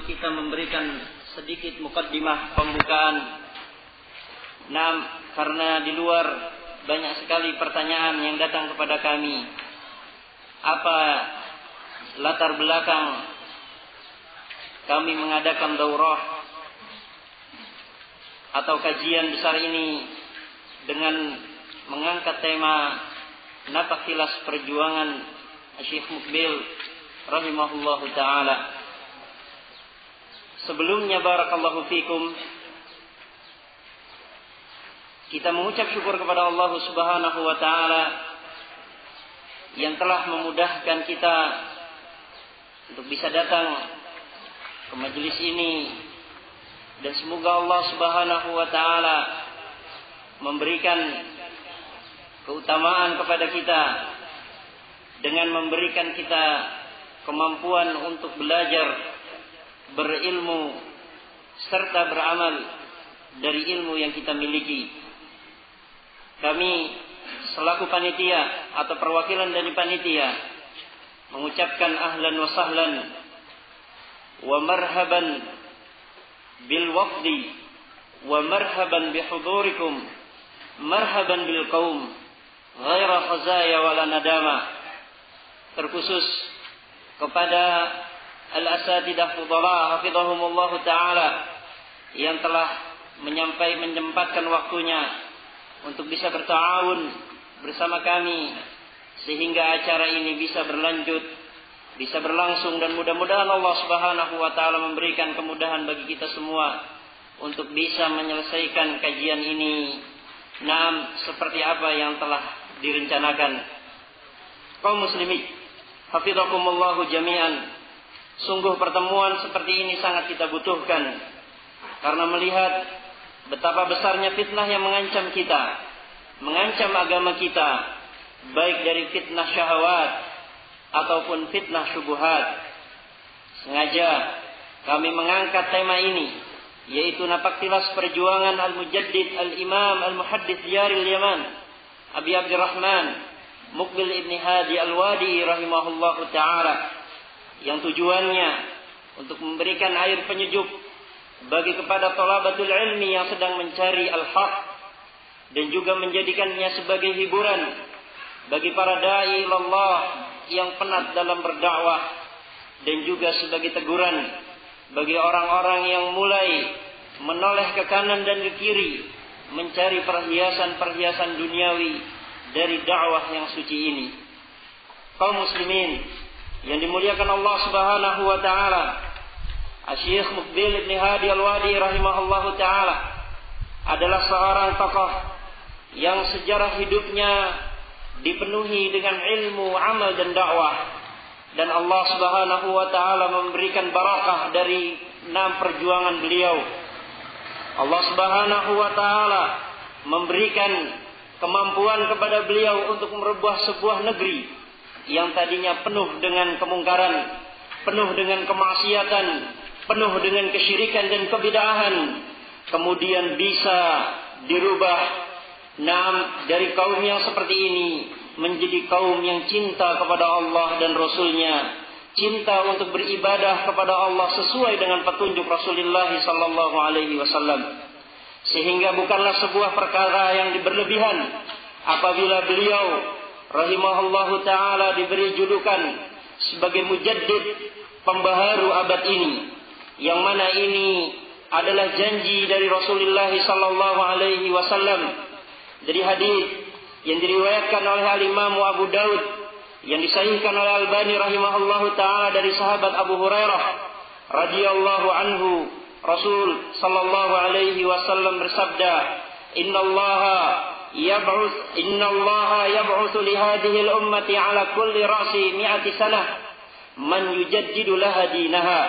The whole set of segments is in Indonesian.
untuk kita memberikan sedikit mukaddimah pembukaan. Karena di luar banyak sekali pertanyaan yang datang kepada kami. Apa latar belakang kami mengadakan daurah atau kajian besar ini dengan mengangkat tema Nafakilas Perjuangan Syekh Mukbil rahimahullahu ta'ala. Sebelumnya barakallahu fikum, kita mengucap syukur kepada Allah subhanahu wa ta'ala yang telah memudahkan kita untuk bisa datang ke majelis ini, dan semoga Allah subhanahu wa ta'ala memberikan keutamaan kepada kita dengan memberikan kita kemampuan untuk belajar, berilmu, serta beramal dari ilmu yang kita miliki. Kami selaku panitia atau perwakilan dari panitia mengucapkan ahlan wa sahlan wa marhaban bil wafdi wa marhaban bihudurikum, marhaban bil qaum ghaira khazaya wala nadama. Terkhusus kepada al-asatidah fudala hafizahumullah ta'ala yang telah menyempatkan waktunya untuk bisa berta'awun bersama kami sehingga acara ini bisa berlanjut, bisa berlangsung, dan mudah-mudahan Allah subhanahu wa ta'ala memberikan kemudahan bagi kita semua untuk bisa menyelesaikan kajian ini seperti apa yang telah direncanakan. Kaum muslimin hafizakumullahu jami'an, sungguh pertemuan seperti ini sangat kita butuhkan karena melihat betapa besarnya fitnah yang mengancam kita, mengancam agama kita, baik dari fitnah syahwat ataupun fitnah syubhat. Sengaja kami mengangkat tema ini, yaitu Nafakilas Perjuangan Al-Mujaddid Al-Imam Al-Muhaddits Diyaril Yaman Abi Abdurrahman Mukbil Ibn Hadi Al-Wadi rahimahullahu ta'ala, yang tujuannya untuk memberikan air penyejuk bagi kepada thalabatul ilmi yang sedang mencari al-haq, dan juga menjadikannya sebagai hiburan bagi para da'i ilallah yang penat dalam berdakwah, dan juga sebagai teguran bagi orang-orang yang mulai menoleh ke kanan dan ke kiri mencari perhiasan-perhiasan duniawi dari dakwah yang suci ini. Kaum muslimin yang dimuliakan Allah subhanahu wa ta'ala, Syekh Mukbil Ibn Hadi Al-Wadi rahimahullahu ta'ala adalah seorang tokoh yang sejarah hidupnya dipenuhi dengan ilmu, amal, dan dakwah, dan Allah subhanahu wa ta'ala memberikan barakah dari perjuangan beliau. Allah subhanahu wa ta'ala memberikan kemampuan kepada beliau untuk merubah sebuah negeri yang tadinya penuh dengan kemungkaran, penuh dengan kemaksiatan, penuh dengan kesyirikan dan kebid'ahan, kemudian bisa dirubah dari kaum yang seperti ini menjadi kaum yang cinta kepada Allah dan Rasulnya, cinta untuk beribadah kepada Allah sesuai dengan petunjuk Rasulullah sallallahu alaihi wasallam. Sehingga bukanlah sebuah perkara yang berlebihan apabila beliau rahimahullahu ta'ala diberi julukan sebagai mujaddid, pembaharu abad ini, yang mana ini adalah janji dari Rasulullah sallallahu alaihi wasallam dari hadis yang diriwayatkan oleh al-Imam Abu Daud, yang disahihkan oleh Albani rahimahullahu ta'ala dari sahabat Abu Hurairah radhiyallahu anhu. Rasul sallallahu alaihi wasallam bersabda, Innallaha yab'utsu li hadhihi al-ummati ala kulli ra'si mi'ati sanah man yujaddidu laha dinaha.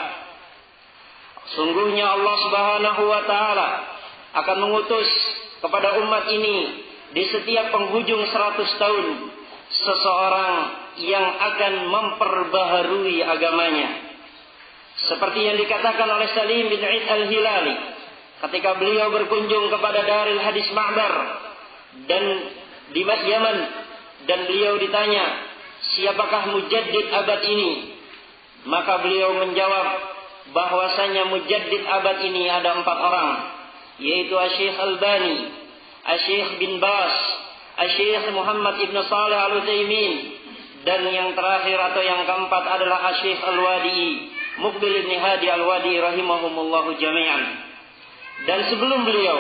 Sungguhnya Allah subhanahu wa ta'ala akan mengutus kepada umat ini di setiap penghujung 100 tahun seseorang yang akan memperbaharui agamanya. Seperti yang dikatakan oleh Salim bin Id al-Hilali ketika beliau berkunjung kepada Darul Hadis Ma'bar dan di Yaman, dan beliau ditanya, siapakah mujaddid abad ini? Maka beliau menjawab, bahwasanya mujaddid abad ini ada 4 orang, yaitu Syekh Albani, Syekh bin Bas, Syekh Muhammad ibn Saleh Al-Utsaimin, dan yang terakhir atau yang keempat adalah Syekh Al-Wadi, Muqbil ibn Hadi Al-Wadi rahimahumullahu jami'an. Dan sebelum beliau,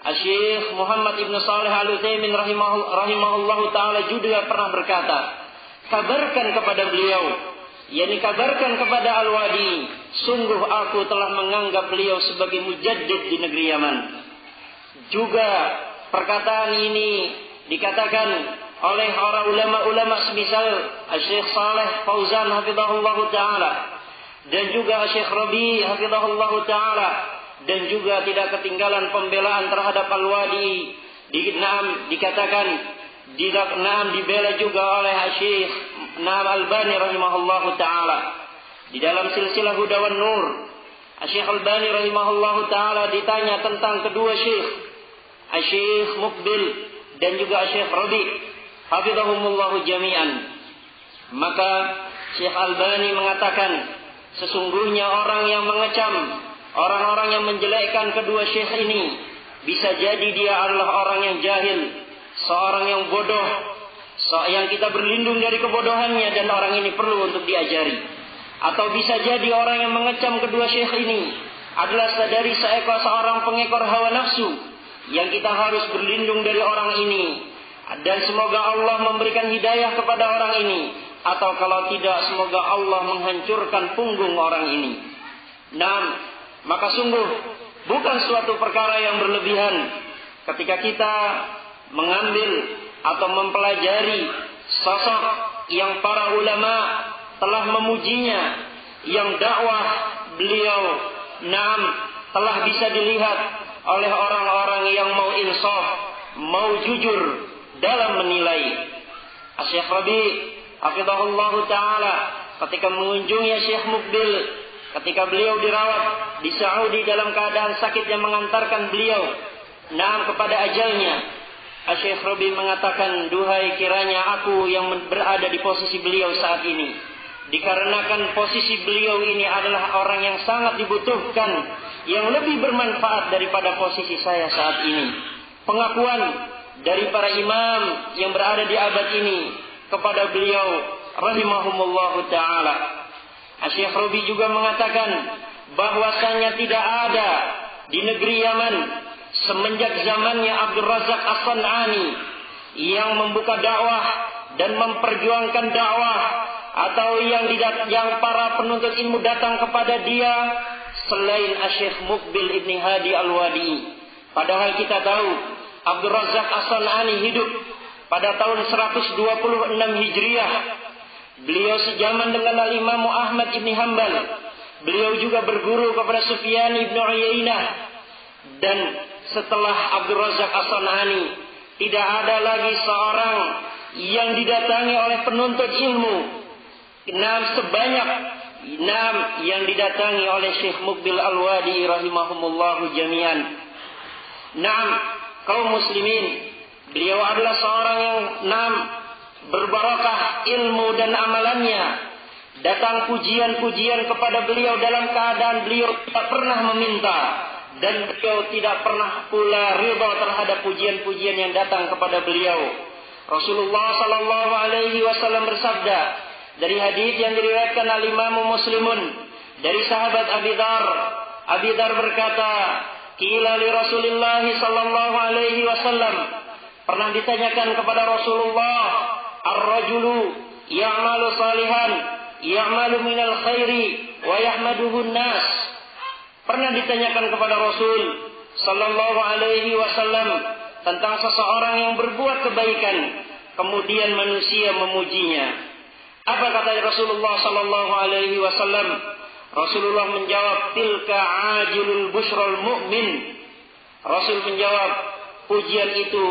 Syekh Muhammad ibn Saleh Al-Utsaimin rahimahullahu taala juga pernah berkata, kabarkan kepada beliau, yakni kabarkan kepada Al-Wadi, sungguh aku telah menganggap beliau sebagai mujaddid di negeri Yaman. Juga perkataan ini dikatakan oleh para ulama-ulama semisal Syekh Saleh Fauzan hafizahullahu taala, dan juga Syekh Rabi hafizahullahu taala, dan juga tidak ketinggalan pembelaan terhadap Al-Wadi. Dikatakan dibela juga oleh Syekh Albani rahimahullahu taala di dalam silsilah Huda wan Nur. Syekh Albani rahimahullahu taala ditanya tentang kedua Syekh Muqbil dan juga Syekh Rabi hafizahumullahu jami'an. Maka Syekh Albani mengatakan, sesungguhnya orang yang mengecam, orang-orang yang menjelekkan kedua syekh ini, bisa jadi dia adalah orang yang jahil, seorang yang bodoh, yang kita berlindung dari kebodohannya dan orang ini perlu untuk diajari. Atau bisa jadi orang yang mengecam kedua syekh ini adalah dari seorang pengekor hawa nafsu, yang kita harus berlindung dari orang ini. Dan semoga Allah memberikan hidayah kepada orang ini. Atau kalau tidak, semoga Allah menghancurkan punggung orang ini. Maka sungguh bukan suatu perkara yang berlebihan ketika kita mengambil atau mempelajari sosok yang para ulama telah memujinya, yang dakwah beliau telah bisa dilihat oleh orang-orang yang mau insaf, mau jujur dalam menilai. Syekh Rabi hafizahullahu taala ketika mengunjungi Syekh Muqbil, ketika beliau dirawat di Saudi dalam keadaan sakit yang mengantarkan beliau kepada ajalnya, Syekh Rabi mengatakan, duhai kiranya aku yang berada di posisi beliau saat ini, dikarenakan posisi beliau ini adalah orang yang sangat dibutuhkan, yang lebih bermanfaat daripada posisi saya saat ini. Pengakuan dari para imam yang berada di abad ini kepada beliau rahimahumullahu ta'ala. Syekh Rabi juga mengatakan bahwasanya tidak ada di negeri Yaman semenjak zamannya Abdul Razak As-San'ani yang membuka dakwah dan memperjuangkan dakwah, atau yang para penuntut ilmu datang kepada dia selain Syekh Muqbil ibn Hadi Al-Wadi. Padahal kita tahu Abdul Razak As-San'ani hidup pada tahun 126 Hijriah. Beliau sejaman dengan Al-Imam Ahmad ibn Hanbal. Beliau juga berguru kepada Sufyan ibn Uyainah. Dan setelah Abdul Razak As-San'ani, tidak ada lagi seorang yang didatangi oleh penuntut ilmu sebanyak yang didatangi oleh Syekh Muqbil Al-Wadi rahimahumullahu jami'an. Kaum muslimin, beliau adalah seorang yang berbarakah ilmu dan amalannya. Datang pujian-pujian kepada beliau dalam keadaan beliau tidak pernah meminta, dan beliau tidak pernah pula ridha terhadap pujian-pujian yang datang kepada beliau. Rasulullah sallallahu alaihi wasallam bersabda dari hadis yang diriwayatkan al-Imam Muslimun dari sahabat Abi Dzar berkata, qila li Rasulillah sallallahu alaihi wasallam, pernah ditanyakan kepada Rasulullah, ar-rajulu ya'malu salihan ya'malu minal khairi wa yahmaduhu an-nas. Pernah ditanyakan kepada Rasul sallallahu alaihi wasallam tentang seseorang yang berbuat kebaikan, kemudian manusia memujinya. Apa kata Rasulullah sallallahu alaihi wasallam? Rasulullah menjawab, tilka ajilul busyral mu'min. Rasul menjawab, pujian itu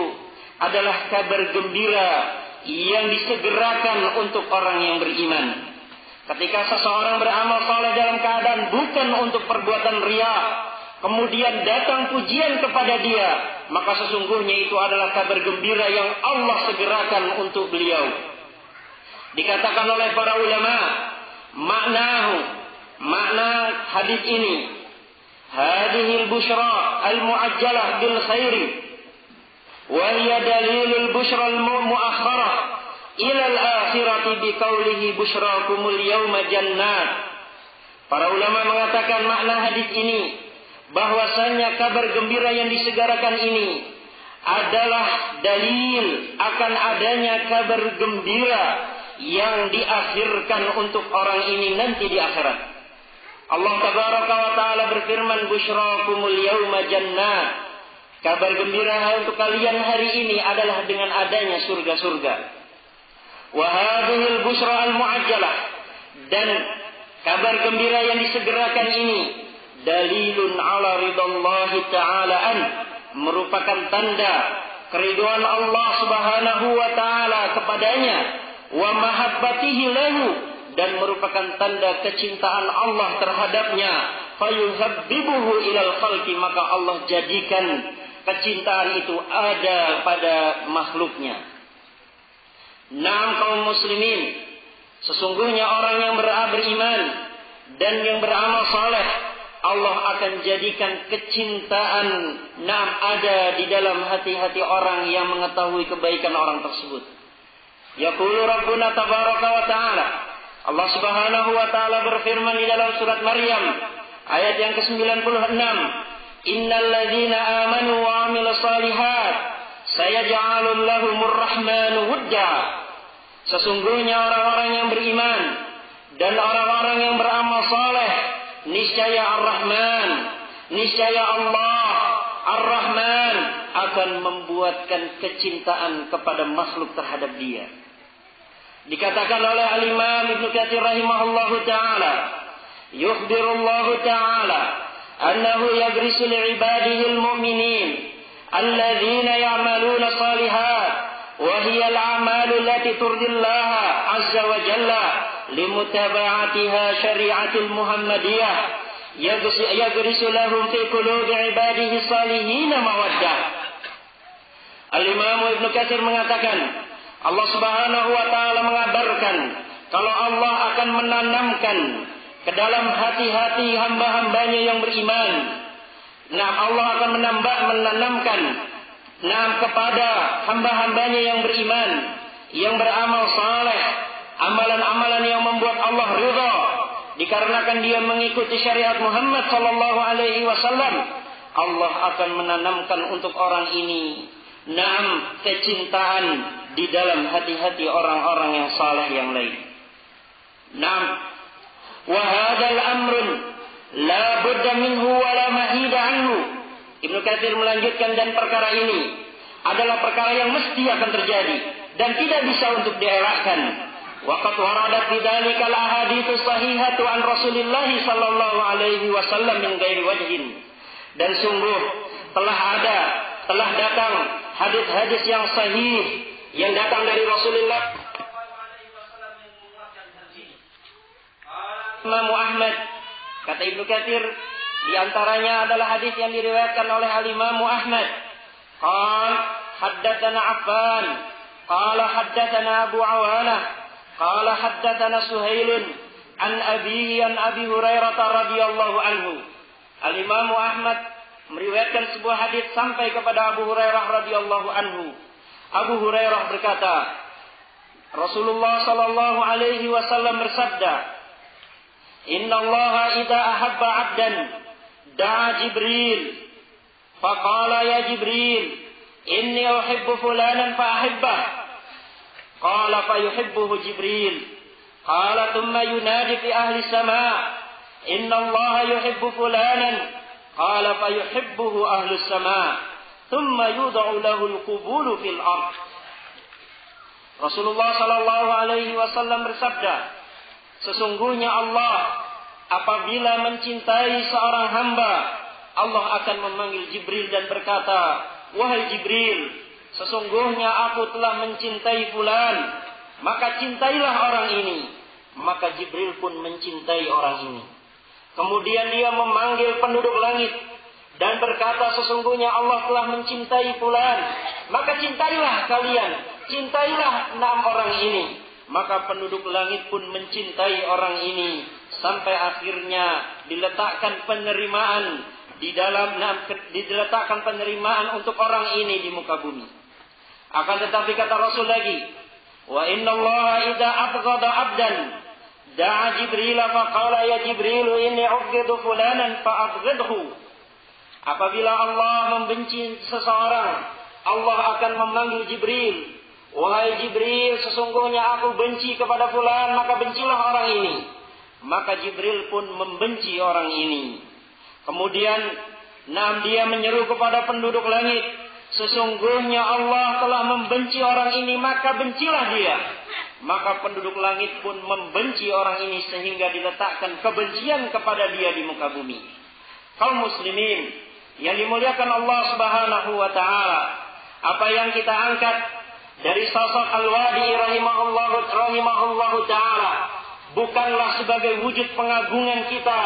adalah kabar gembira yang disegerakan untuk orang yang beriman. Ketika seseorang beramal saleh dalam keadaan bukan untuk perbuatan riya, kemudian datang pujian kepada dia, maka sesungguhnya itu adalah kabar gembira yang Allah segerakan untuk beliau. Dikatakan oleh para ulama, makna hadis ini, hadhil busyra al-mu'ajjalah bil khairi wa hiya dalilul busyra al-mu'akhkharah ila al-akhirati biqaulihi busyrakumul yawma jannat. Para ulama mengatakan makna hadis ini bahwasanya kabar gembira yang disegarakan ini adalah dalil akan adanya kabar gembira yang diakhirkan untuk orang ini nanti di akhirat. Allah tabaraka wa taala berfirman, busyrakumul yawma jannat. Kabar gembira untuk kalian hari ini adalah dengan adanya surga-surga. Wa hadhil busyra al-mu'ajjalah, dan kabar gembira yang disegerakan ini dalilun ala ridallahi ta'ala an, merupakan tanda keriduan Allah Subhanahu wa taala kepadanya, wa mahabbatihi lahu, dan merupakan tanda kecintaan Allah terhadapnya, fayuhabbibuhu ilal khalqi, maka Allah jadikan kecintaan itu ada pada makhluknya. Naam kaum muslimin, sesungguhnya orang yang beriman dan yang beramal saleh, Allah akan jadikan kecintaan ada di dalam hati-hati orang yang mengetahui kebaikan orang tersebut. Yaqulu Rabbuna tabaraka wa ta'ala, Allah Subhanahu wa taala berfirman di dalam surat Maryam ayat yang ke-96, innal ladzina amanu wa 'amilus shalihat sayaj'alul lahumur rahmanu wudda. Sesungguhnya orang-orang yang beriman dan orang-orang yang beramal saleh, niscaya Ar-Rahman, niscaya Allah Ar-Rahman akan membuatkan kecintaan kepada makhluk terhadap dia. Dikatakan oleh Al-Imam Ibnu Katsir rahimahullahu taala, yukhbirullahu taala annahu yagrisu li'ibadihi al-mu'minin alladzina ya'maluna shalihat wa hiya al-a'malu allati turdillaha 'azza wa jalla limutaba'atiha syari'atul muhammadiyah yagrisu lahum fi qulubi ibadihi salihin mawaddah. Al-Imam Ibnu Katsir mengatakan, Allah Subhanahu wa taala mengabarkan kalau Allah akan menanamkan ke dalam hati-hati hamba-hambanya yang beriman. Allah akan menanamkan kepada hamba-hambanya yang beriman, yang beramal saleh, amalan-amalan yang membuat Allah ridha dikarenakan dia mengikuti syariat Muhammad sallallahu alaihi wasallam. Allah akan menanamkan untuk orang ini kecintaan di dalam hati-hati orang-orang yang saleh yang lain. Wa hadzal amrun la budda minhu wa la mahida anhu. Ibnu Katsir melanjutkan, dan perkara ini adalah perkara yang mesti akan terjadi dan tidak bisa untuk dielakkan. Waqad waradat bidzalikal ahadits sahihatu an Rasulillah sallallahu alaihi wasallam min ghairi wajhin. Dan sungguh telah datang hadis-hadis yang sahih yang datang dari Rasulullah yang menguatkan hal ini. Imam Ahmad, kata Ibnu Katsir, di antaranya adalah hadis yang diriwayatkan oleh Al-Imam Ahmad. Qala haddatsana Affan, qala haddatsana Abu Awanah, qala haddatsana Suhail an abihi an Abi Hurairah radhiyallahu anhu. Al-Imam Ahmad meriwayatkan sebuah hadis sampai kepada Abu Hurairah radhiyallahu anhu. Abu Hurairah berkata, Rasulullah sallallahu alaihi wasallam bersabda, "Innallaha idza ahabba 'abdan da'a Jibril, faqala ya Jibril, inni uhibbu fulanan fa ahibbah." Qala fa yuhibbuhu Jibril. Qala thumma yunadi fi ahli as-sama', "Innallaha yuhibbu fulanan." Qala fa yuhibbuhu ahli as-sama'. Thumma yud'u lahu al-qubulu fil ard. Rasulullah sallallahu alaihi wasallam bersabda, sesungguhnya Allah apabila mencintai seorang hamba, Allah akan memanggil Jibril dan berkata, "Wahai Jibril, sesungguhnya aku telah mencintai fulan, maka cintailah orang ini." Maka Jibril pun mencintai orang ini. Kemudian dia memanggil penduduk langit dan berkata, sesungguhnya Allah telah mencintai fulan, maka cintailah kalian, cintailah 6 orang ini. Maka penduduk langit pun mencintai orang ini sampai akhirnya diletakkan penerimaan diletakkan penerimaan untuk orang ini di muka bumi. Akan tetapi kata Rasul lagi, wa inna Allah idza abghada 'abdan da'a Jibril fa qala ya Jibril inni ubghidu fulanan fa abghidhu. Apabila Allah membenci seseorang, Allah akan memanggil Jibril, wahai Jibril, sesungguhnya aku benci kepada fulan, maka bencilah orang ini. Maka Jibril pun membenci orang ini. Kemudian dia menyeru kepada penduduk langit, sesungguhnya Allah telah membenci orang ini, maka bencilah dia. Maka penduduk langit pun membenci orang ini sehingga diletakkan kebencian kepada dia di muka bumi. Kaum muslimin yang dimuliakan Allah Subhanahu wa taala, apa yang kita angkat dari sosok Al-Wadi rahimahullahu taala bukanlah sebagai wujud pengagungan kita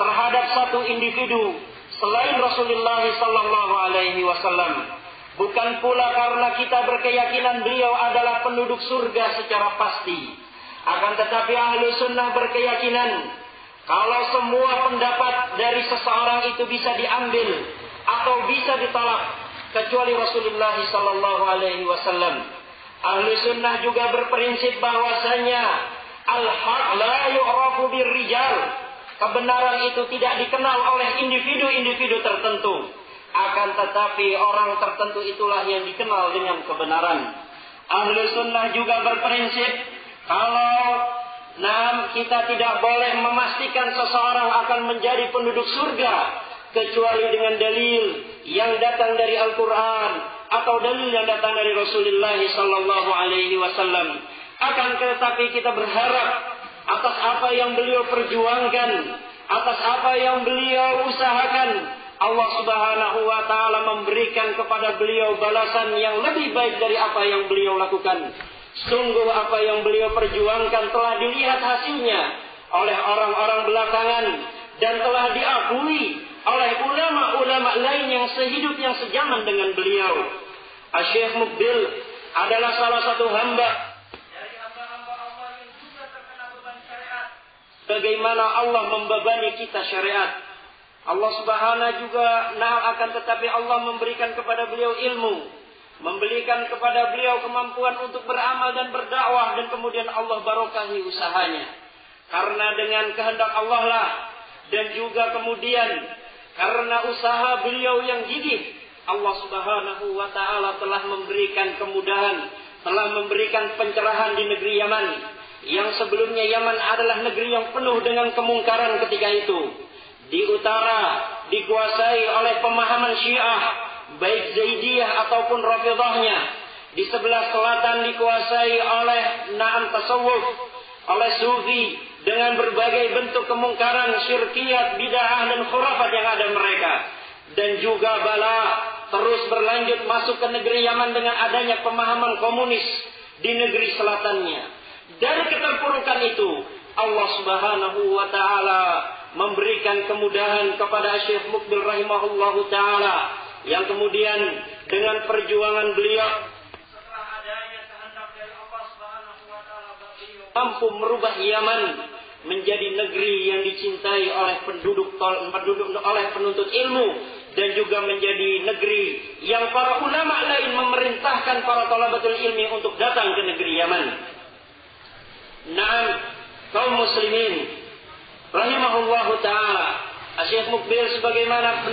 terhadap satu individu selain Rasulullah sallallahu alaihi wasallam. Bukan pula karena kita berkeyakinan beliau adalah penduduk surga secara pasti. Akan tetapi ahlu sunnah berkeyakinan kalau semua pendapat dari seseorang itu bisa diambil atau bisa ditolak kecuali Rasulullah sallallahu alaihi wasallam. Ahlu sunnah juga berprinsip bahwasanya al-haq la yu'rafu birrijal. Kebenaran itu tidak dikenal oleh individu-individu tertentu. Akan tetapi orang tertentu itulah yang dikenal dengan kebenaran. Ahlu sunnah juga berprinsip kalau kita tidak boleh memastikan seseorang akan menjadi penduduk surga kecuali dengan dalil yang datang dari Al-Quran atau dalil yang datang dari Rasulullah sallallahu alaihi wasallam. Akan tetapi kita berharap atas apa yang beliau perjuangkan, atas apa yang beliau usahakan, Allah Subhanahu wa taala memberikan kepada beliau balasan yang lebih baik dari apa yang beliau lakukan. Sungguh apa yang beliau perjuangkan telah dilihat hasilnya oleh orang-orang belakangan dan telah diakui oleh ulama-ulama lain yang sehidup yang sejaman dengan beliau. Syekh Mukbil adalah salah satu hamba bagaimana Allah membebani kita syariat. Allah Subhanahu juga akan tetapi Allah memberikan kepada beliau ilmu, memberikan kepada beliau kemampuan untuk beramal dan berdakwah, dan kemudian Allah barokahi usahanya. Karena dengan kehendak Allah lah, dan juga kemudian karena usaha beliau yang gigih, Allah Subhanahu wa taala telah memberikan kemudahan, telah memberikan pencerahan di negeri Yaman. Yang sebelumnya Yaman adalah negeri yang penuh dengan kemungkaran ketika itu. Di utara dikuasai oleh pemahaman Syiah, baik Zaidiyah ataupun Rafidhahnya. Di sebelah selatan dikuasai oleh tasawuf, oleh Sufi, dengan berbagai bentuk kemungkaran, syirkiyat, bid'ah dan khurafat yang ada mereka. Dan juga bala terus berlanjut masuk ke negeri Yaman dengan adanya pemahaman komunis di negeri selatannya. Dari keterpurukan itu, Allah Subhanahu wa taala memberikan kemudahan kepada Syekh Mukbil rahimahullahu taala, yang kemudian dengan perjuangan beliau setelah adanya kehendak dari Allah Subhanahu wa taala, beliau mampu merubah Yaman menjadi negeri yang dicintai oleh oleh penuntut ilmu, dan juga menjadi negeri yang para ulama lain memerintahkan para thalabatul ilmi untuk datang ke negeri Yaman. Kaum muslimin rahimahullahu ta'ala, Syekh Mukbil sebagaimana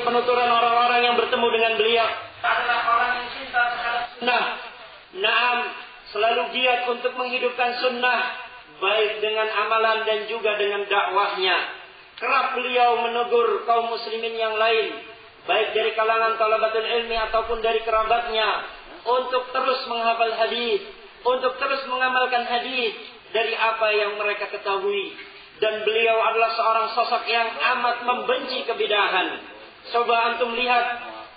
penuturan orang-orang yang bertemu dengan beliau adalah orang yang cinta terhadap sunnah. Selalu giat untuk menghidupkan sunnah, baik dengan amalan dan juga dengan dakwahnya. Kerap beliau menegur kaum muslimin yang lain, baik dari kalangan thalabatul ilmi ataupun dari kerabatnya, untuk terus menghafal hadis, untuk terus mengamalkan hadis dari apa yang mereka ketahui. Dan beliau adalah seorang sosok yang amat membenci kebidahan. Coba antum lihat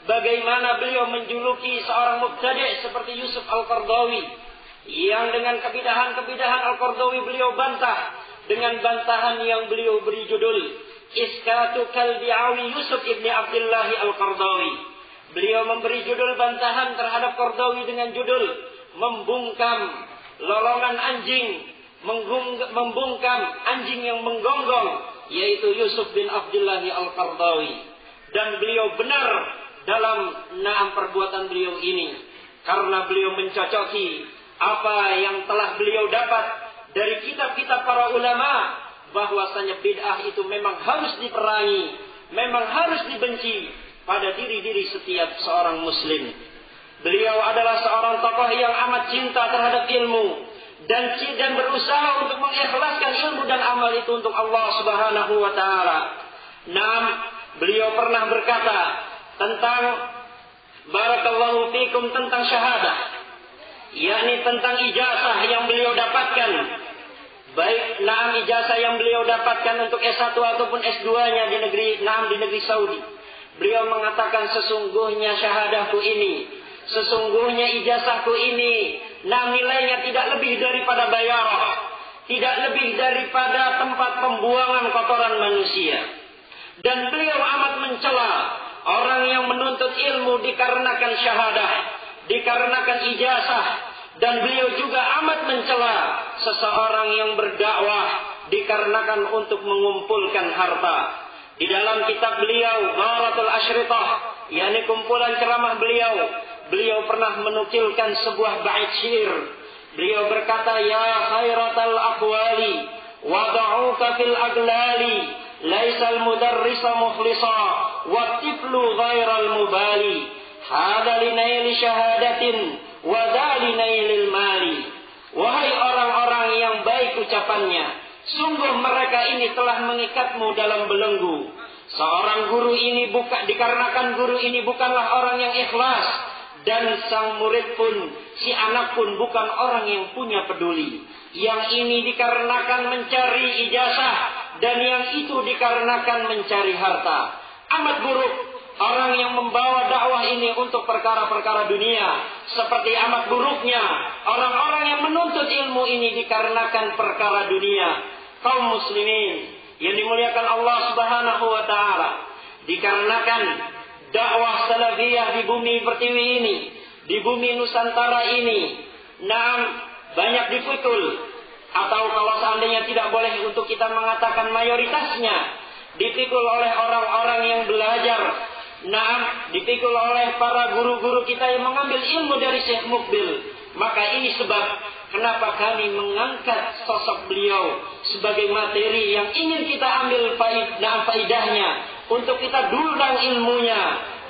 bagaimana beliau menjuluki seorang mubtadi' seperti Yusuf Al-Qardawi, yang dengan kebidahan Al-Qardawi beliau bantah dengan bantahan yang beliau beri judul Iskatu Kalbi'awi Yusuf ibni Abdillahi Al-Qardawi. Beliau memberi judul bantahan terhadap Qardawi dengan judul membungkam lolongan anjing membungkam anjing yang menggonggong, yaitu Yusuf bin Abdullah Al-Qaradawi. Dan beliau benar dalam perbuatan beliau ini, karena beliau mencocoki apa yang telah beliau dapat dari kitab-kitab para ulama, bahwasanya bid'ah itu memang harus diperangi, memang harus dibenci pada diri-diri setiap seorang muslim. Beliau adalah seorang tokoh yang amat cinta terhadap ilmu dan berusaha untuk mengikhlaskan ilmu dan amal itu untuk Allah Subhanahu wa taala. Beliau pernah berkata tentang barakallahu fikum, tentang syahadah, yakni tentang ijazah yang beliau dapatkan, baik ijazah yang beliau dapatkan untuk S1 ataupun S2-nya di negeri Saudi. Beliau mengatakan, sesungguhnya syahadahku ini, sesungguhnya ijazahku ini, nilainya tidak lebih daripada bayarah, tidak lebih daripada tempat pembuangan kotoran manusia. Dan beliau amat mencela orang yang menuntut ilmu dikarenakan syahadah, dikarenakan ijazah. Dan beliau juga amat mencela seseorang yang berdakwah dikarenakan untuk mengumpulkan harta. Di dalam kitab beliau Gharatul Asyritah, yakni kumpulan ceramah beliau pernah menukilkan sebuah bait syair. Beliau berkata, ya khairatal aqwali wada'uka fil aglali, laisal mudarrisa mukhlisa wa tiflu ghairal mubali, hada linaili syahadatin wa dzali nailil mali. Wahai orang-orang yang baik ucapannya, sungguh mereka ini telah mengikatmu dalam belenggu. Seorang guru ini dikarenakan guru ini bukanlah orang yang ikhlas, dan sang murid pun, si anak pun bukan orang yang punya peduli. Yang ini dikarenakan mencari ijazah, dan yang itu dikarenakan mencari harta. Amat buruk orang yang membawa dakwah ini untuk perkara-perkara dunia. Seperti amat buruknya orang-orang yang menuntut ilmu ini dikarenakan perkara dunia. Kaum muslimin yang dimuliakan Allah Subhanahu wa taala, dikarenakan dakwah salafiyah di bumi Pertiwi ini, di bumi Nusantara ini, banyak dipikul, atau kalau seandainya tidak boleh untuk kita mengatakan mayoritasnya, dipikul oleh orang-orang yang belajar. Dipikul oleh para guru-guru kita yang mengambil ilmu dari Syekh Mukbil. Maka ini sebab kenapa kami mengangkat sosok beliau sebagai materi yang ingin kita ambil faidahnya, untuk kita dulang ilmunya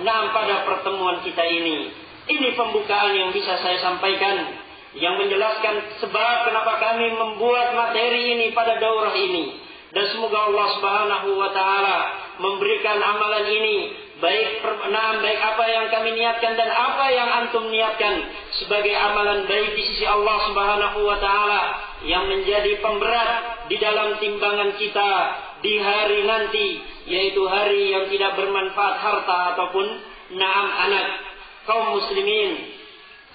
pada pertemuan kita ini. Ini pembukaan yang bisa saya sampaikan, yang menjelaskan sebab kenapa kami membuat materi ini pada daurah ini. Dan semoga Allah Subhanahu wa taala memberikan amalan ini, baik apa yang kami niatkan dan apa yang antum niatkan, sebagai amalan baik di sisi Allah Subhanahu wa taala, yang menjadi pemberat di dalam timbangan kita di hari nanti, yaitu hari yang tidak bermanfaat harta ataupun anak. Kaum muslimin,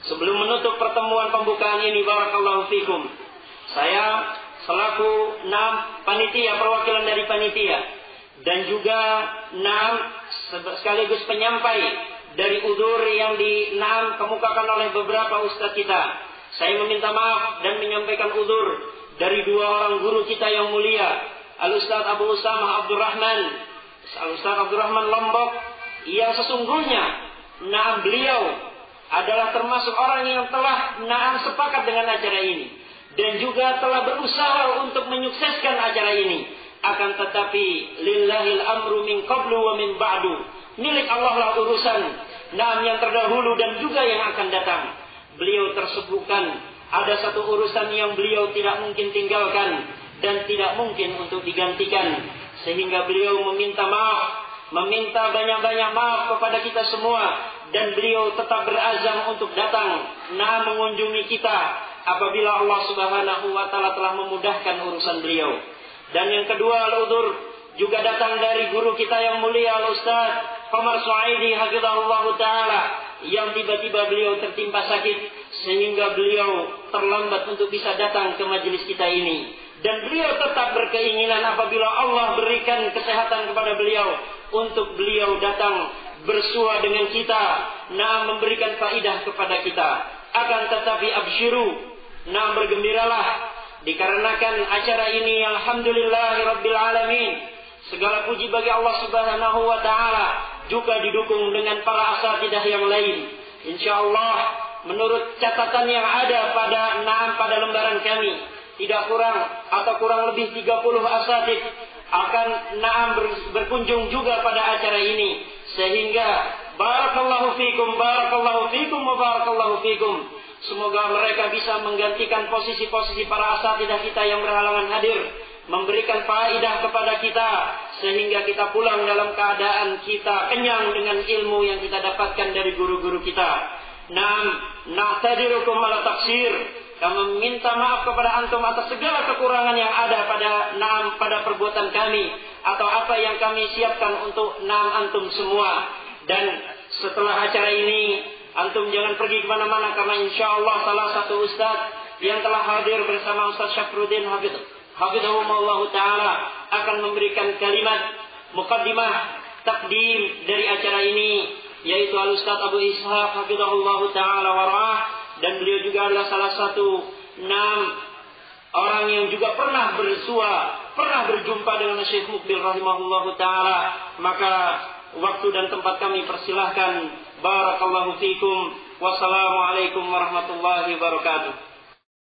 sebelum menutup pertemuan pembukaan ini, barakallahu fikum, saya selaku panitia, perwakilan dari panitia, dan juga sekaligus penyampai dari udzur yang dikemukakan oleh beberapa ustaz kita, saya meminta maaf dan menyampaikan udzur dari dua orang guru kita yang mulia, Al-Ustaz Abu Usamah Abdurrahman, Al-Ustaz Abdurrahman Lombok, yang sesungguhnya beliau adalah termasuk orang yang telah sepakat dengan acara ini, dan juga telah berusaha untuk menyukseskan acara ini. Akan tetapi lillahil amru min qablu wa min ba'du, milik Allah lah urusan yang terdahulu dan juga yang akan datang. Beliau tersebutkan ada satu urusan yang beliau tidak mungkin tinggalkan dan tidak mungkin untuk digantikan, sehingga beliau meminta maaf, meminta banyak-banyak maaf kepada kita semua, dan beliau tetap berazam untuk datang mengunjungi kita apabila Allah Subhanahu wa taala telah memudahkan urusan beliau. Dan yang kedua, al-udzur juga datang dari guru kita yang mulia, Al-Ustaz Qamar Suaidi hafizahullah taala, yang tiba-tiba beliau tertimpa sakit sehingga beliau terlambat untuk bisa datang ke majelis kita ini. Dan beliau tetap berkeinginan apabila Allah berikan kesehatan kepada beliau, untuk beliau datang bersua dengan kita, memberikan faidah kepada kita. Akan tetapi absyiru, bergembiralah, Dikarenakan acara ini alhamdulillahirabbil alamin, segala puji bagi Allah Subhanahu wa taala, juga didukung dengan para asatidzah yang lain. Insyaallah menurut catatan yang ada pada lembaran kami, tidak kurang atau kurang lebih 30 asatidz akan berkunjung juga pada acara ini, sehingga barakallahu fikum wa barakallahu fikum. Semoga mereka bisa menggantikan posisi-posisi para asatidzah kita yang berhalangan hadir, memberikan faedah kepada kita, sehingga kita pulang dalam keadaan kita kenyang dengan ilmu yang kita dapatkan dari guru-guru kita. Na'tadirukum ala taksir. Kami meminta maaf kepada antum atas segala kekurangan yang ada pada perbuatan kami, atau apa yang kami siapkan untuk antum semua. Dan setelah acara ini, antum jangan pergi kemana-mana, karena insyaallah salah satu ustaz yang telah hadir bersama Ustaz Syafruddin hafizahullah ta'ala akan memberikan kalimat muqaddimah takdim dari acara ini, yaitu Al-Ustaz Abu Ishaq hafizahullah ta'ala warah. Dan beliau juga adalah salah satu 6 orang yang juga pernah berjumpa dengan Syekh Mukbil rahimahullahu ta'ala. Maka waktu dan tempat kami persilahkan. Barakallahu fikum. Wassalamualaikum warahmatullahi wabarakatuh.